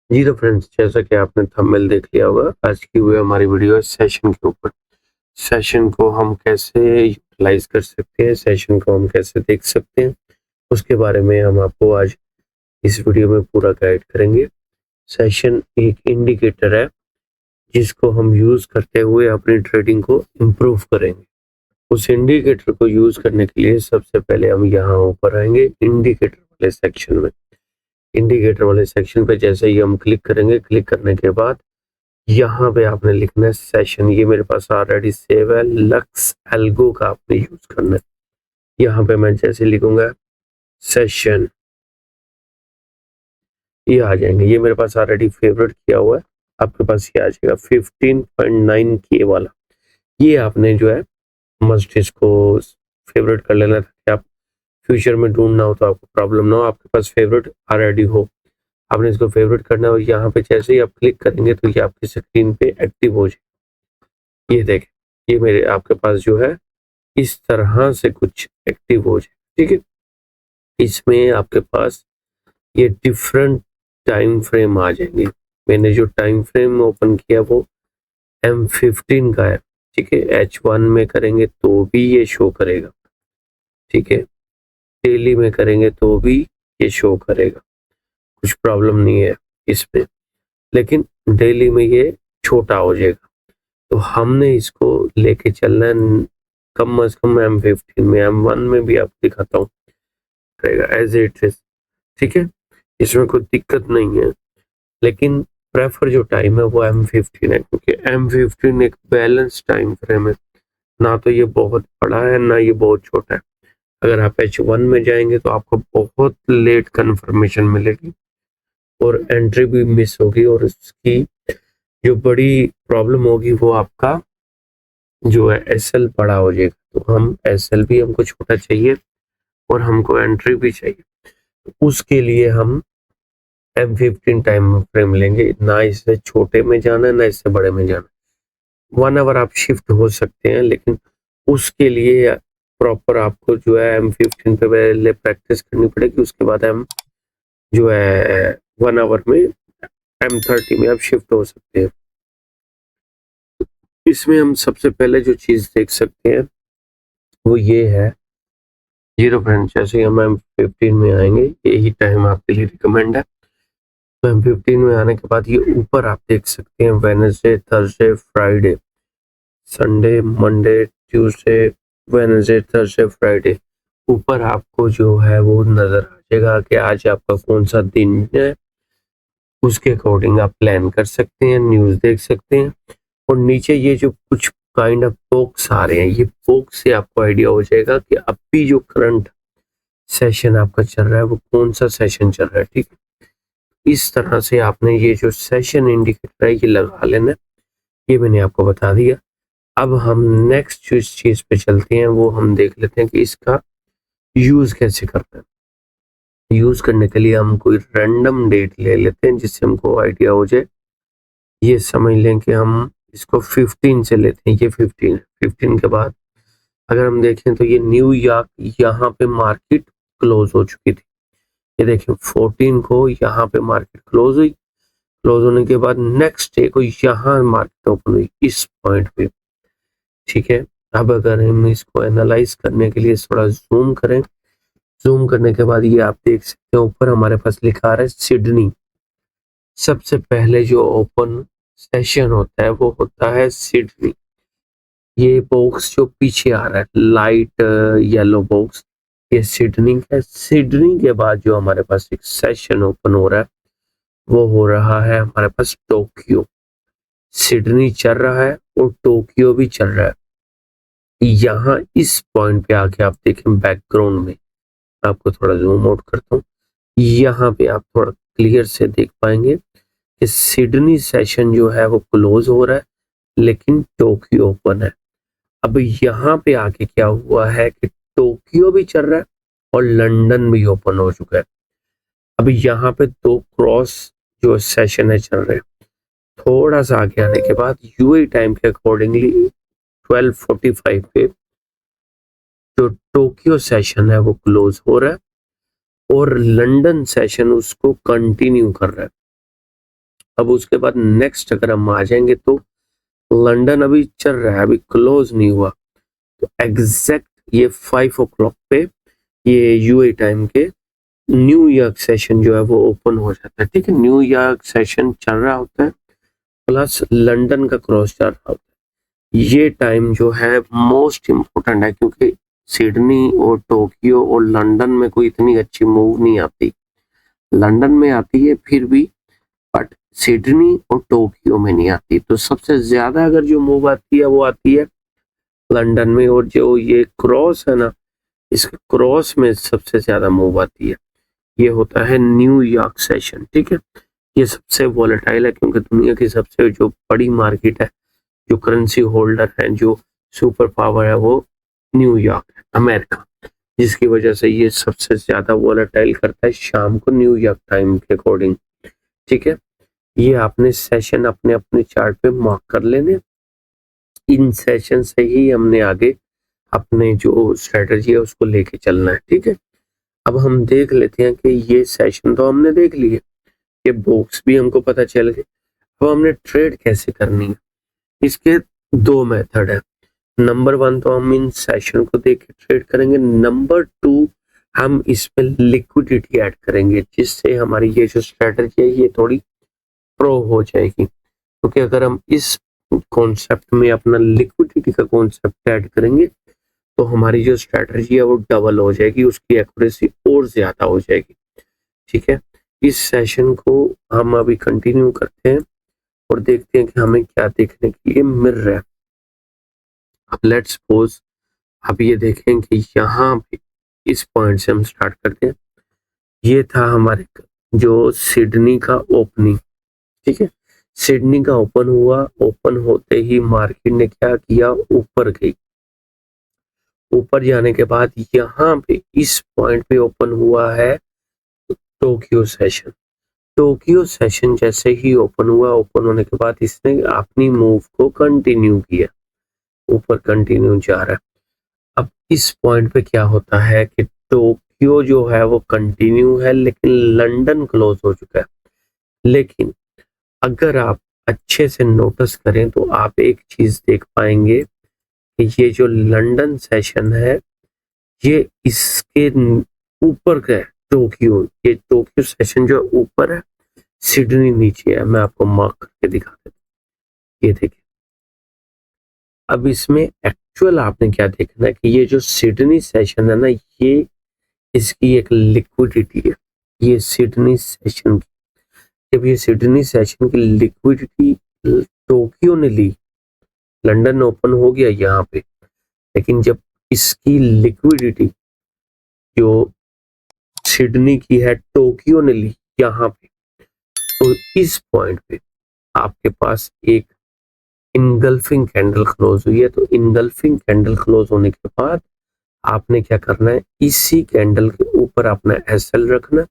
जी तो फ्रेंड्स, जैसा कि आपने थंबनेल देख लिया होगा, आज की हुई हमारी वीडियो है सेशन के ऊपर। सेशन को हम कैसे यूटिलाइज कर सकते हैं, सेशन को हम कैसे देख सकते हैं, उसके बारे में हम आपको आज इस वीडियो में पूरा गाइड करेंगे। सेशन एक इंडिकेटर है जिसको हम यूज करते हुए अपनी ट्रेडिंग को इम्प्रूव करेंगे। उस इंडिकेटर को यूज करने के लिए सबसे पहले हम यहाँ ऊपर आएंगे इंडिकेटर वाले सेक्शन में। इंडिकेटर वाले सेक्शन पे जैसे ही हम क्लिक करेंगे, क्लिक करने के बाद यहाँ पे आपने लिखना है सेशन। ये मेरे पास ऑलरेडी सेव है, लक्स एल्गो का आपने यूज करना है। यहाँ पे मैं जैसे लिखूंगा सेशन, ये आ जाएंगे। ये मेरे पास ऑलरेडी फेवरेट किया हुआ है, आपके पास ये आ जाएगा 15.9K वाला। ये आपने जो है मस्ट इसको फेवरेट कर लेना ताकि आप फ्यूचर में ढूंढना हो तो आपको प्रॉब्लम ना हो, आपके पास फेवरेट ऑलरेडी हो। आपने इसको फेवरेट करना है और यहाँ पे जैसे ही आप क्लिक करेंगे तो ये आपकी स्क्रीन पे एक्टिव हो जाए। ये देखें, ये मेरे आपके पास जो है इस तरह से कुछ एक्टिव हो जाए। ठीक है, इसमें आपके पास ये डिफरेंट टाइम फ्रेम आ जाएंगे। मैंने जो टाइम फ्रेम ओपन किया वो M15 का है। ठीक है, H1 में करेंगे तो भी ये शो करेगा। ठीक है, डेली में करेंगे तो भी ये शो करेगा, कुछ प्रॉब्लम नहीं है इसमें। लेकिन डेली में ये छोटा हो जाएगा, तो हमने इसको लेके चलना है कम से कम M15 में। M1 में भी आपको दिखाता हूँ, रहेगा एज इट इज। ठीक है, इसमें कोई दिक्कत नहीं है, लेकिन प्रेफर जो टाइम है वो M15 है, क्योंकि M15 एक बैलेंस टाइम फ्रेम है। ना तो ये बहुत बड़ा है, ना ये बहुत छोटा है। अगर आप H1 में जाएंगे तो आपको बहुत लेट कंफर्मेशन मिलेगी और एंट्री भी मिस होगी, और उसकी जो बड़ी प्रॉब्लम होगी वो आपका जो है SL बड़ा हो जाएगा। तो हम SL भी हमको छोटा चाहिए और हमको एंट्री भी चाहिए, तो उसके लिए हम M15 टाइम फ्रेम लेंगे। ना इससे छोटे में जाना है, ना इससे बड़े में जाना। 1 आवर आप शिफ्ट हो सकते हैं, लेकिन उसके लिए प्रॉपर आपको जो है M15 पे पहले प्रैक्टिस करनी पड़ेगी। उसके बाद हम जो है 1 आवर में M30 में आप शिफ्ट हो सकते हैं। इसमें हम सबसे पहले जो चीज देख सकते हैं वो ये है जीरो फ्रेंड। जैसे हम M15 में आएंगे, यही टाइम आपके लिए रिकमेंड है। तो M15 में आने के बाद ये ऊपर आप देख सकते हैं Wednesday, Thursday, Friday, Sunday, Monday, Tuesday, Wednesday, Thursday, Friday. ऊपर आपको जो है वो नजर आ जाएगा कि आज आपका कौन सा दिन है। उसके अकॉर्डिंग आप प्लान कर सकते हैं, न्यूज देख सकते हैं। और नीचे ये जो कुछ काइंड ऑफ बॉक्स आ रहे हैं, ये बॉक्स से आपको आइडिया हो जाएगा कि अभी जो करंट सेशन आपका चल रहा है वो कौन सा सेशन चल रहा है। ठीक है, इस तरह से आपने ये जो सेशन इंडिकेटर है ये लगा लेना। ये मैंने आपको बता दिया। अब हम नेक्स्ट जो इस चीज पे चलते हैं वो हम देख लेते हैं कि इसका यूज कैसे करना है। यूज करने के लिए हम कोई रैंडम डेट ले लेते हैं जिससे हमको आइडिया हो जाए। ये समझ लें कि हम इसको 15 से लेते हैं, ये 15 के बाद अगर हम देखें तो ये न्यूयॉर्क, यहाँ पे मार्केट क्लोज हो चुकी थी। ये देखिए 14 को यहाँ पे मार्केट क्लोज हुई। क्लोज होने के बाद नेक्स्ट डे को यहाँ मार्केट ओपन हुई इस पॉइंट पे। ठीक है, अब अगर हम इसको एनालाइज करने के लिए थोड़ा जूम करें, जूम करने के बाद ये आप देख सकते हैं ऊपर हमारे पास लिखा है सिडनी। सबसे पहले जो ओपन सेशन होता है वो होता है सिडनी। ये बॉक्स जो पीछे आ रहा है लाइट येलो बॉक्स, ये सिडनी है। सिडनी के बाद जो हमारे पास एक सेशन ओपन हो रहा है वो हो रहा है हमारे पास टोक्यो। सिडनी चल रहा है और टोक्यो भी चल रहा है। यहाँ इस पॉइंट पे आके आप देखें बैकग्राउंड में, आपको थोड़ा जूम आउट करता हूँ, यहाँ पे आप थोड़ा क्लियर से देख पाएंगे कि सिडनी सेशन जो है वो क्लोज हो रहा है, लेकिन टोक्यो ओपन है। अब यहाँ पे आके क्या हुआ है कि टोक्यो भी चल रहा है और लंदन भी ओपन हो चुका है। अब यहाँ पे दो क्रॉस जो सेशन है चल रहे हैं। थोड़ा सा आगे आने के बाद यूए टाइम के अकॉर्डिंगली 12:45 पे जो टोक्यो सेशन है वो क्लोज हो रहा है और लंदन सेशन उसको कंटिन्यू कर रहा है। अब उसके बाद नेक्स्ट अगर हम आ जाएंगे तो लंदन अभी चल रहा है, अभी क्लोज नहीं हुआ। तो एग्जैक्ट ये 5 o'clock पे ये यूए टाइम के न्यूयॉर्क सेशन जो है वो ओपन हो जाता है। ठीक है, न्यूयॉर्क सेशन चल रहा होता है प्लस लंदन का क्रॉस चल रहा होता है। ये टाइम जो है मोस्ट इम्पोर्टेंट है, क्योंकि सिडनी और टोक्यो और लंदन में कोई इतनी अच्छी मूव नहीं आती। लंदन में आती है फिर भी, बट सिडनी और टोक्यो में नहीं आती। तो सबसे ज्यादा अगर जो मूव आती है वो आती है लंदन में, और जो ये क्रॉस है ना, इस क्रॉस में सबसे ज्यादा मूव आती है। ये होता है न्यूयॉर्क सेशन। ठीक है, ये सबसे वॉलेटाइल है, क्योंकि दुनिया की सबसे जो बड़ी मार्केट है, जो करेंसी होल्डर है, जो सुपर पावर है, वो न्यूयॉर्क है, अमेरिका, जिसकी वजह से ये सबसे ज्यादा वॉलेटाइल करता है शाम को न्यूयॉर्क टाइम के अकॉर्डिंग। ठीक है, ये आपने सेशन अपने अपने चार्ट पे मार्क कर लेने। इन सेशन से ही हमने आगे अपने जो स्ट्रेटजी है उसको लेके चलना है। ठीक है, अब हम देख लेते हैं कि ये सेशन तो हमने देख लिए, ये बॉक्स भी हमको पता चल गए। अब हमने ट्रेड कैसे करनी है, इसके 2 मेथड है। नंबर 1 तो हम इन सेशन को देख के ट्रेड करेंगे। नंबर 2 हम इसमें लिक्विडिटी ऐड करेंगे, जिससे हमारी ये जो स्ट्रेटजी है ये थोड़ी प्रो हो जाएगी। क्योंकि अगर हम इस कॉन्सेप्ट में अपना लिक्विडिटी का कॉन्सेप्ट ऐड करेंगे तो हमारी जो स्ट्रेटजी है वो डबल हो जाएगी, उसकी एक्यूरेसी और ज्यादा हो जाएगी। ठीक है, इस सेशन को हम अभी कंटिन्यू करते हैं और देखते हैं कि हमें क्या देखने के लिए मिल रहा है। अब लेट्स सपोज अब ये देखें कि यहाँ पे इस पॉइंट से हम स्टार्ट करते हैं। ये था हमारे जो सिडनी का ओपनिंग। ठीक है, सिडनी का ओपन हुआ, ओपन होते ही मार्केट ने क्या किया, ऊपर गई। ऊपर जाने के बाद यहाँ पे इस पॉइंट पे ओपन हुआ है टोक्यो सेशन। टोक्यो सेशन जैसे ही ओपन हुआ, ओपन होने के बाद इसने अपनी मूव को कंटिन्यू किया, ऊपर कंटिन्यू जा रहा है। अब इस पॉइंट पे क्या होता है कि टोक्यो जो है वो कंटिन्यू है, लेकिन लंदन क्लोज हो चुका है। लेकिन अगर आप अच्छे से नोटिस करें तो आप एक चीज देख पाएंगे कि ये जो लंदन सेशन है ये इसके ऊपर का है। टोक्यो, ये टोक्यो सेशन जो ऊपर है, सिडनी नीचे है। मैं आपको मार्क करके दिखा देता हूँ, ये देखिए। अब इसमें एक्चुअल आपने क्या देखना है कि ये जो सिडनी सेशन है ना, ये इसकी एक लिक्विडिटी है। ये सिडनी सेशन की, जब ये सिडनी सेशन की लिक्विडिटी टोक्यो ने ली, लंदन ओपन हो गया यहाँ पे, लेकिन जब इसकी लिक्विडिटी जो सिडनी की है टोक्यो ने ली यहाँ पे, तो इस पॉइंट पे आपके पास एक इनगल्फिंग कैंडल क्लोज हुई है। तो इनगल्फिंग कैंडल क्लोज होने के बाद आपने क्या करना है, इसी कैंडल के ऊपर अपना एसएल रखना,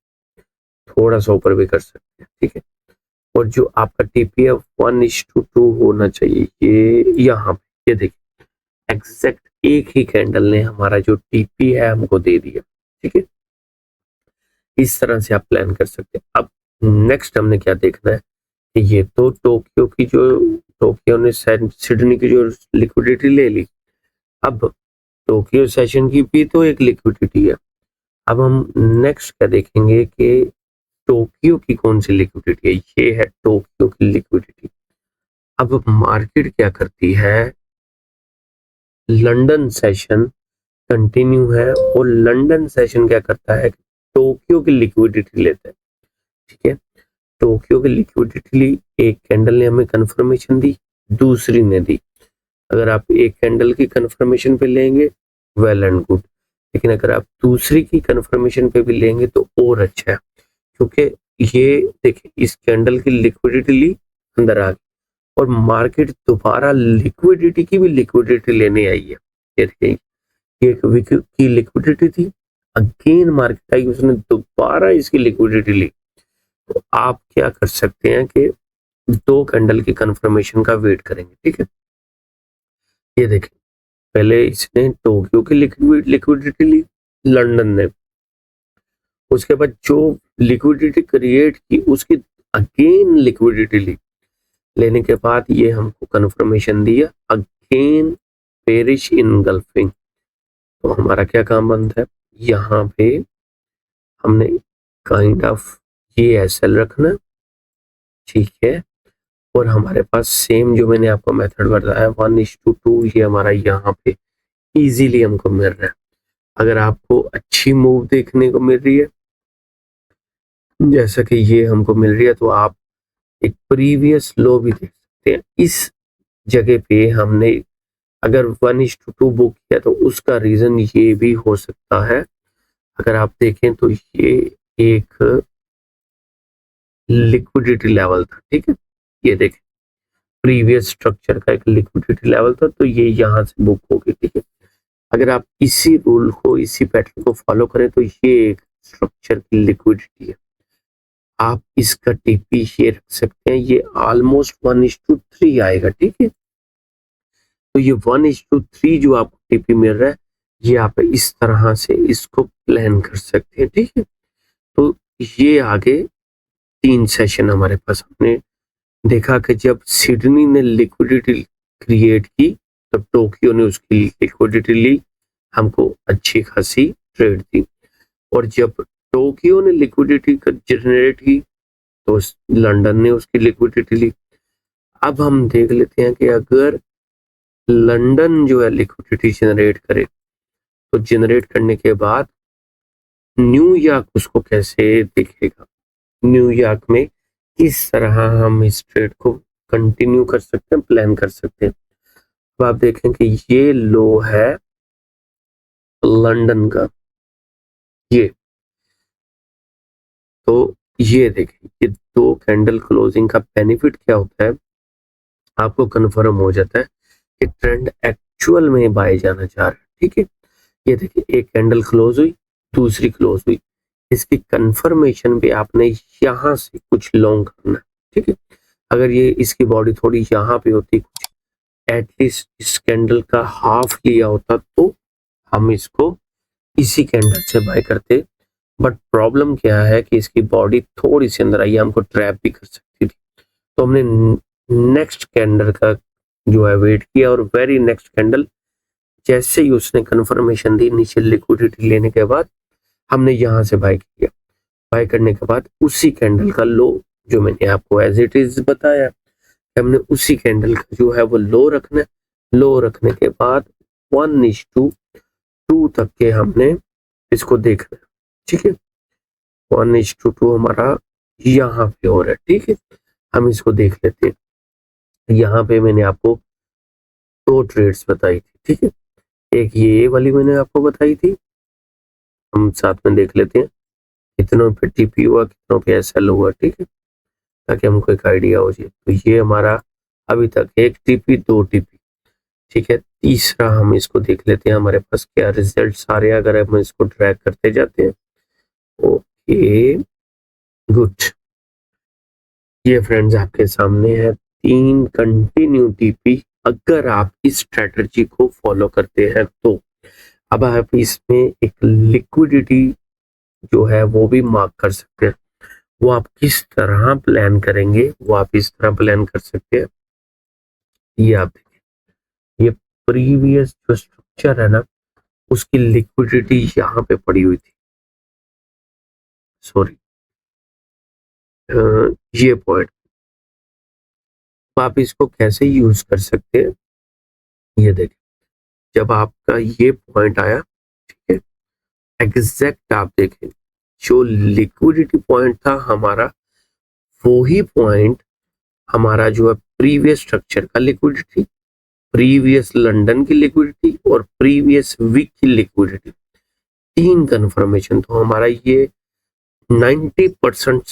थोड़ा सा ऊपर भी कर सकते हैं। ठीक है, और जो आपका टीपीएफ 1:2 होना चाहिए, ये यहाँ पे, ये देखिए एग्जैक्ट एक ही कैंडल ने हमारा जो टीपी है हमको दे दिया। ठीक है, इस तरह से आप प्लान कर सकते हैं। अब नेक्स्ट हमने क्या देखना है कि ये तो टोक्यो की जो, टोक्यो ने सिडनी की जो लिक्विडिटी ले ली, अब टोक्यो सेशन की भी तो एक लिक्विडिटी है। अब हम नेक्स्ट क्या देखेंगे कि टोक्यो की कौन सी लिक्विडिटी है, ये है टोक्यो की लिक्विडिटी। अब मार्केट क्या करती है, लंदन सेशन कंटिन्यू है और लंदन सेशन क्या करता है, टोक्यो की लिक्विडिटी लेता है। ठीक है, टोक्यो की लिक्विडिटी ली, एक कैंडल ने हमें कंफर्मेशन दी, दूसरी ने दी। अगर आप एक कैंडल की कंफर्मेशन पे लेंगे वेल एंड गुड, लेकिन अगर आप दूसरी की कंफर्मेशन पे भी लेंगे तो और अच्छा है, क्योंकि ये देखिए इस कैंडल की लिक्विडिटी ली, अंदर आ गई, और मार्केट दोबारा लिक्विडिटी की भी लिक्विडिटी लेने आई है। ये देखिए, ये एक वीक की लिक्विडिटी थी, अगेन मार्केट आई, उसने दोबारा इसकी लिक्विडिटी ली। तो आप क्या कर सकते हैं कि 2 कैंडल की कंफर्मेशन का वेट करेंगे। ठीक है, ये देखिए पहले इसने टोक्यो की लिक्विडिटी ली लंदन ने, उसके बाद जो लिक्विडिटी क्रिएट की उसकी अगेन लिक्विडिटी ली, लेने के बाद ये हमको कंफर्मेशन दिया अगेन पेरिश इनगल्फिंग। तो हमारा क्या काम बनता है, यहाँ पे हमने काइंड ऑफ ये एसएल रखना, ठीक है। और हमारे पास सेम जो मैंने आपको मेथड बताया 1:2, ये हमारा यहाँ पे इजीली हमको मिल रहा है। अगर आपको अच्छी मूव देखने को मिल रही है जैसा कि ये हमको मिल रही है, तो आप एक प्रीवियस लो भी देख सकते हैं। इस जगह पे हमने अगर 1:2 बुक किया तो उसका रीजन ये भी हो सकता है, अगर आप देखें तो ये एक लिक्विडिटी लेवल था, ठीक है। ये देखें प्रीवियस स्ट्रक्चर का एक लिक्विडिटी लेवल था, तो ये यहाँ से बुक होगी, ठीक है। अगर आप इसी रूल को, इसी पैटर्न को फॉलो करें तो ये एक स्ट्रक्चर की लिक्विडिटी है। आप इसका टीपी ये रख सकते हैं, ये ऑलमोस्ट 1:3 आएगा, ठीक है। तो ये 1:3 जो आपको टीपी मिल रहा है, ये आप इस तरह से इसको प्लान कर सकते हैं, ठीक है। तो ये आगे 3 सेशन हमारे पास हमने देखा कि जब सिडनी ने लिक्विडिटी क्रिएट की तो टोक्यो ने उसकी लिक्विडिटी ली, हमको अच्छी खासी ट्रेड दी। और जब टोक्यो ने लिक्विडिटी जनरेट की तो लंदन ने उसकी लिक्विडिटी ली। अब हम देख लेते हैं कि अगर लंदन जो है लिक्विडिटी जनरेट करे तो जनरेट करने के बाद न्यूयॉर्क उसको कैसे देखेगा, न्यूयॉर्क में किस तरह हम इस ट्रेड को कंटिन्यू कर सकते हैं, प्लान कर सकते हैं। अब आप देखें कि ये लो है लंदन का, ये तो ये देखें ये 2 कैंडल क्लोजिंग का बेनिफिट क्या होता है, आपको कंफर्म हो जाता है कि ट्रेंड एक्चुअल में बाय जाना चाह रहा है, ठीक है। ये देखिए एक कैंडल क्लोज हुई, दूसरी क्लोज हुई, इसकी कंफर्मेशन भी आपने यहां से कुछ लॉन्ग करना, ठीक है। अगर ये इसकी बॉडी थोड़ी यहाँ पे होती, कुछ एटलीस्ट इस कैंडल का हाफ लिया होता तो हम इसको इसी कैंडल से बाय करते। बट प्रॉब्लम क्या है कि इसकी बॉडी थोड़ी सी अंदर आई, हमको ट्रैप भी कर सकती थी, तो हमने नेक्स्ट कैंडल का जो है वेट किया, और वेरी नेक्स्ट कैंडल जैसे ही उसने कंफर्मेशन दी नीचे लिक्विडिटी लेने के बाद हमने यहां से बाय किया। बाय करने के बाद उसी कैंडल का लो जो मैंने आपको एज इट इज बताया, हमने उसी कैंडल का जो है वो लो रखना है। लो रखने के बाद 1:2 तक के हमने इसको देखना है, ठीक है। 1:2 हमारा यहाँ पे हो रहा है, ठीक है। हम इसको देख लेते हैं। यहाँ पे मैंने आपको 2 ट्रेड्स बताई थी, ठीक है। एक ये वाली मैंने आपको बताई थी, हम साथ में देख लेते हैं कितनों पे टीपी हुआ, कितनों पे एसएल हुआ, ठीक है, ताकि हमको एक आइडिया हो जाए। तो ये हमारा अभी तक 1 टीपी 2 टीपी, ठीक है। तीसरा हम इसको देख लेते हैं हमारे पास क्या रिजल्ट्स आ रहे हैं अगर हम इसको ट्रैक करते जाते हैं। ओके गुड, ये फ्रेंड्स आपके सामने है 3 कंटिन्यू टीपी अगर आप इस स्ट्रेटजी को फॉलो करते हैं तो। अब आप इसमें एक लिक्विडिटी जो है वो भी मार्क कर सकते हैं, वो आप किस तरह प्लान करेंगे वो आप इस तरह प्लान कर सकते हैं। ये आप देखिए, ये प्रीवियस जो स्ट्रक्चर है ना उसकी लिक्विडिटी यहाँ पे पड़ी हुई थी, सॉरी ये पॉइंट आप इसको कैसे यूज कर सकते हैं। ये देखिए जब आपका ये पॉइंट आया, ठीक है, एग्जैक्ट आप देखें जो लिक्विडिटी पॉइंट था हमारा, वो ही पॉइंट हमारा जो है प्रीवियस स्ट्रक्चर का लिक्विडिटी, प्रीवियस लंदन की लिक्विडिटी और प्रीवियस वीक की लिक्विडिटी, 3 कंफर्मेशन। तो हमारा ये 90%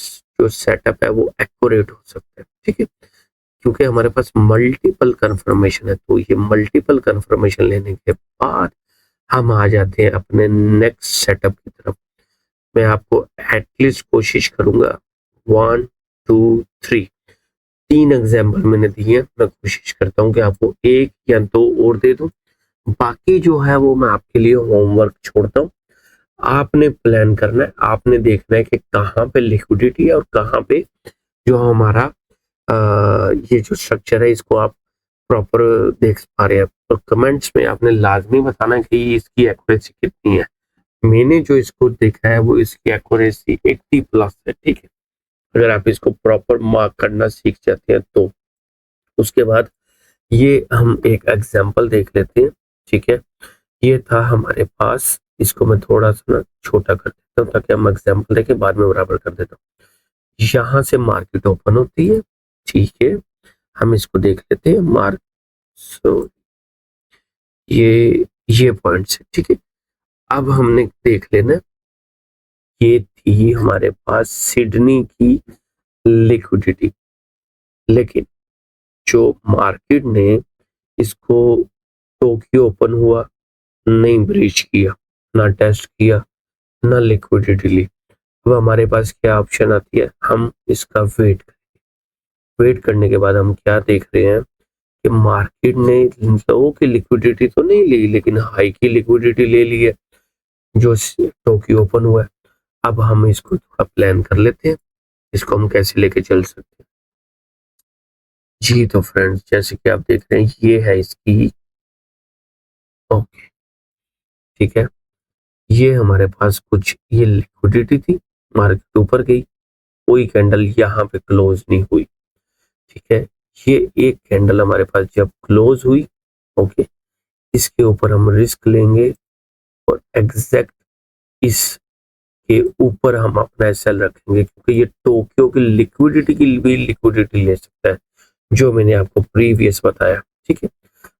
जो सेटअप है वो एक्यूरेट हो सकता है, ठीक है, क्योंकि हमारे पास मल्टीपल कंफर्मेशन है। तो ये मल्टीपल कंफर्मेशन लेने के बाद हम आ जाते हैं अपने नेक्स्ट सेटअप की तरफ। मैं आपको एटलीस्ट कोशिश करूंगा 1 2 3 एग्जाम्पल मैंने दिए हैं, मैं कोशिश करता हूं कि आपको 1 या 2 और दे दूं, बाकी जो है वो मैं आपके लिए होमवर्क छोड़ता हूं। आपने प्लान करना है, आपने देखना है कि कहाँ पे लिक्विडिटी है और कहाँ पे जो हमारा ये जो स्ट्रक्चर है इसको आप प्रॉपर देख पा रहे हैं। तो कमेंट्स में आपने लाजमी बताना कि इसकी एक्यूरेसी कितनी है। मैंने जो इसको देखा है वो इसकी एक्यूरेसी 80 प्लस है, ठीक है। अगर आप इसको प्रॉपर मार्क करना सीख जाते हैं तो उसके बाद ये हम एक एग्जांपल देख लेते हैं, ठीक है। ये था हमारे पास, इसको मैं थोड़ा सा ना छोटा कर देता हूँ ताकि हम एग्जांपल देके बाद में बराबर कर देता हूँ। यहाँ से मार्केट ओपन होती है, ठीक है। हम इसको देख लेते हैं मार्क, सो ये पॉइंट्स है, ठीक है। अब हमने देख लेना, ये थी हमारे पास सिडनी की लिक्विडिटी, लेकिन जो मार्केट ने इसको टोक्यो ओपन हुआ नहीं ब्रीच किया, ना टेस्ट किया, ना लिक्विडिटी ली। अब हमारे पास क्या ऑप्शन आती है, हम इसका वेट करने के बाद हम क्या देख रहे हैं कि मार्केट ने लो की लिक्विडिटी तो नहीं ली लेकिन हाई की लिक्विडिटी ले ली है जो टोक्यो ओपन हुआ है। अब हम इसको थोड़ा प्लान कर लेते हैं, इसको हम कैसे लेके चल सकते हैं। जी तो फ्रेंड्स, जैसे कि आप देख रहे हैं ये है इसकी, ओके, ठीक है। ये हमारे पास कुछ ये लिक्विडिटी थी, मार्केट ऊपर गई, कोई कैंडल यहाँ पे क्लोज नहीं हुई, ठीक है। ये एक कैंडल हमारे पास जब क्लोज हुई, ओके, इसके ऊपर हम रिस्क लेंगे और एग्जैक्ट इसके ऊपर हम अपना एसएल रखेंगे क्योंकि ये टोक्यो की लिक्विडिटी की भी लिक्विडिटी ले सकता है जो मैंने आपको प्रीवियस बताया, ठीक है।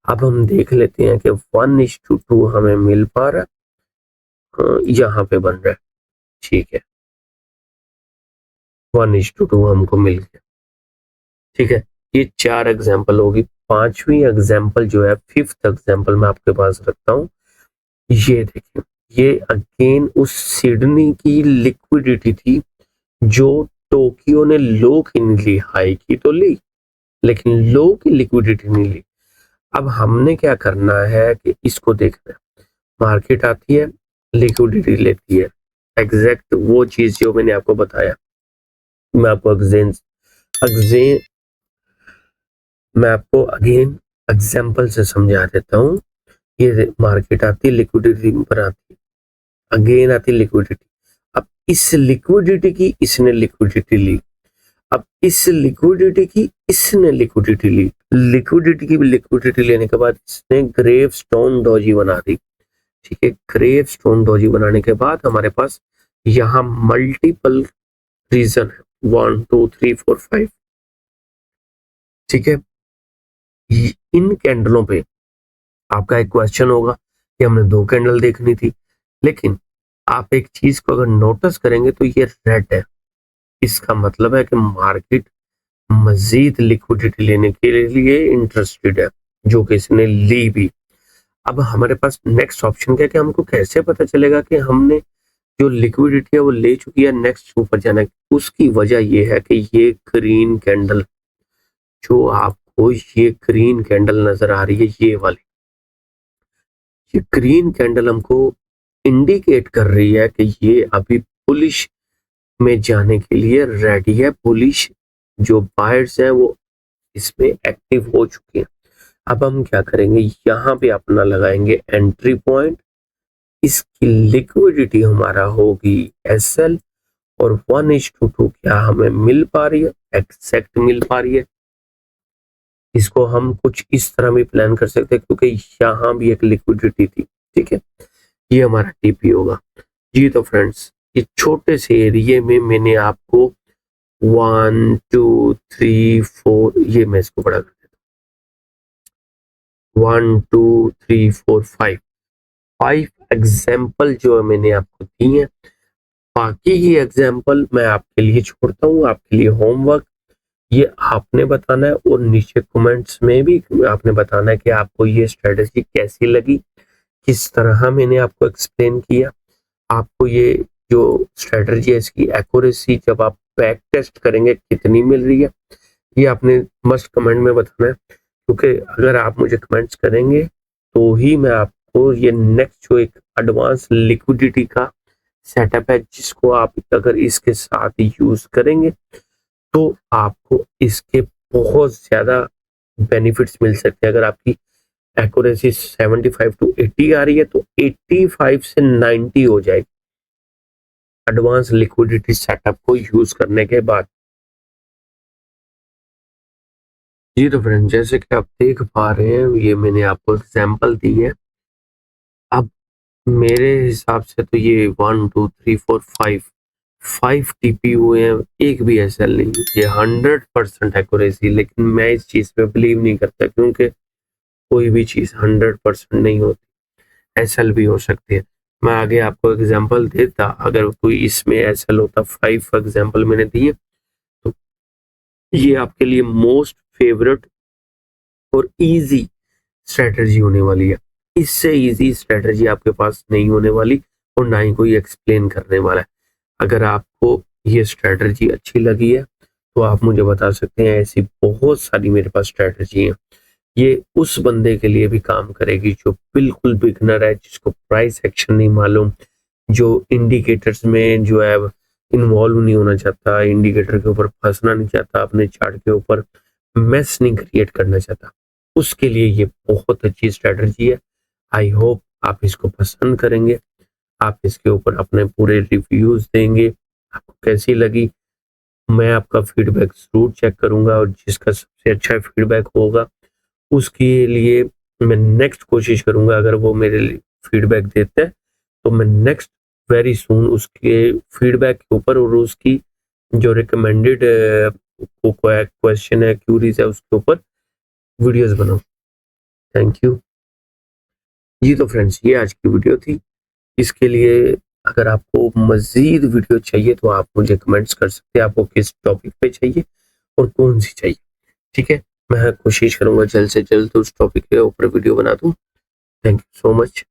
अब हम देख लेते हैं कि 1:2 हमें मिल पा रहा है, यहाँ पे बन रहा है, ठीक है। 1:2 हमको मिल गया, ठीक है। ये 4 एग्जाम्पल होगी। 5वीं एग्जाम्पल जो है, 5th एग्जाम्पल मैं आपके पास रखता हूँ। ये देखिए, ये अगेन उस सिडनी की लिक्विडिटी थी जो टोक्यो ने लो की नहीं ली, हाई की तो ली लेकिन लो की लिक्विडिटी नहीं ली। अब हमने क्या करना है कि इसको देखना है, मार्केट आती है, लिक्विडिटी लेती है, एग्जैक्ट वो चीज जो मैंने आपको बताया। मैं आपको अगेन एग्जाम्पल से समझा देता हूँ। ये मार्केट आती है, लिक्विडिटी पर आती है, अगेन आती है लिक्विडिटी। अब इस लिक्विडिटी की इसने लिक्विडिटी ली, अब इस लिक्विडिटी की इसने लिक्विडिटी ली, लिक्विडिटी की लिक्विडिटी लेने के बाद इसने ग्रेव स्टोन डोजी बना दी, ठीक है। ग्रेव स्टोन डोजी बनाने के बाद हमारे पास यहाँ मल्टीपल रीजन है, 1 2 3 4 5, ठीक है। इन कैंडलों पे आपका एक क्वेश्चन होगा कि हमने 2 कैंडल देखनी थी, लेकिन आप एक चीज को अगर नोटिस करेंगे तो ये रेड है, इसका मतलब है कि मार्केट मजीद लिक्विडिटी लेने के लिए इंटरेस्टेड है, जो कि इसने ली भी। अब हमारे पास नेक्स्ट ऑप्शन क्या है कि हमको कैसे पता चलेगा कि हमने जो लिक्विडिटी है वो ले चुकी है, नेक्स्ट ऊपर जाना है। उसकी वजह ये है कि ये ग्रीन कैंडल, जो आपको ये ग्रीन कैंडल नजर आ रही है, ये वाली, ये ग्रीन कैंडल हमको इंडिकेट कर रही है कि ये अभी बुलिश में जाने के लिए रेडी है। बुलिश जो बायर्स हैं वो इसमें एक्टिव हो चुके हैं। अब हम क्या करेंगे, यहाँ पे अपना लगाएंगे एंट्री पॉइंट, इसकी लिक्विडिटी हमारा होगी एसएल और 1:2 क्या हमें मिल पा रही है, एक्सैक्ट मिल पा रही है। इसको हम कुछ इस तरह भी प्लान कर सकते हैं क्योंकि यहाँ भी एक लिक्विडिटी थी, ठीक है। ये हमारा टीपी होगा। जी तो फ्रेंड्स, ये छोटे से एरिया में मैंने आपको 1 2 3 4, ये मैं इसको बड़ा कर देता हूँ, 1 2 3 4 5 एग्जाम्पल जो मैंने आपको दी है। बाकी की एग्जाम्पल मैं आपके लिए छोड़ता हूँ, आपके लिए होमवर्क। ये आपने बताना है और नीचे कमेंट्स में भी आपने बताना है कि आपको ये स्ट्रेटेजी कैसी लगी, किस तरह मैंने आपको एक्सप्लेन किया, आपको ये जो स्ट्रेटेजी है इसकी एक्यूरेसी जब आप बैक टेस्ट करेंगे कितनी मिल रही है, ये आपने मस्ट कमेंट में बताना है। क्योंकि अगर आप मुझे कमेंट्स करेंगे तो ही मैं आपको ये नेक्स्ट जो एक एडवांस लिक्विडिटी का सेटअप है जिसको आप अगर इसके साथ यूज करेंगे तो आपको इसके बहुत ज्यादा बेनिफिट्स मिल सकते हैं। अगर आपकी एक्यूरेसी 75 to 80 आ रही है तो 85 से 90 हो जाएगी एडवांस लिक्विडिटी सेटअप को यूज करने के बाद। जी तो फ्रेंड, जैसे कि आप देख पा रहे हैं, ये मैंने आपको एग्जांपल दी है। अब मेरे हिसाब से तो ये 1 2 3 4 5 टीपी हुए हैं, एक भी एसएल नहीं। ये 100% एक्यूरेसी, लेकिन मैं इस चीज पे बिलीव नहीं करता, क्योंकि कोई भी चीज 100% नहीं होती, एसएल भी हो सकती है। मैं आगे आपको एग्जांपल देता, अगर कोई इसमें एसएल होता। 5 एग्जांपल मैंने दिए, तो ये आपके लिए मोस्ट फेवरेट और इजी स्ट्रेटजी होने वाली है। इससे इजी स्ट्रेटजी आपके पास नहीं होने वाली और ना ही कोई एक्सप्लेन करने वाला है। अगर आपको ये स्ट्रेटजी अच्छी लगी है तो आप मुझे बता सकते हैं। ऐसी बहुत सारी मेरे पास स्ट्रेटजी है। ये उस बंदे के लिए भी काम करेगी जो बिल्कुल बिगनर है, जिसको प्राइस एक्शन नहीं मालूम, जो इंडिकेटर्स में जो है इन्वॉल्व नहीं होना चाहता, इंडिकेटर के ऊपर फंसना नहीं चाहता, अपने चार्ट के ऊपर मेस नहीं क्रिएट करना चाहता। उसके लिए ये बहुत अच्छी स्ट्रेटजी है। आई होप आप इसको पसंद करेंगे, आप इसके ऊपर अपने पूरे रिव्यूज देंगे, आपको कैसी लगी। मैं आपका फीडबैक जरूर चेक करूंगा और जिसका सबसे अच्छा फीडबैक होगा उसके लिए मैं नेक्स्ट कोशिश करूंगा। अगर वो मेरे लिए फीडबैक देते हैं तो मैं नेक्स्ट वेरी सून उसके फीडबैक के ऊपर और उसकी जो रिकमेंडेड क्वेश्चन है, क्यूरीज है, उसके ऊपर वीडियोस बनाऊं। Thank you. जी तो फ्रेंड्स, ये आज की वीडियो थी। इसके लिए अगर आपको मजीद वीडियो चाहिए तो आप मुझे कमेंट्स कर सकते हैं, आपको किस टॉपिक पे चाहिए और कौन सी चाहिए। ठीक है, मैं कोशिश करूंगा जल्द से जल्द उस टॉपिक के ऊपर वीडियो बना दूं। Thank you so much.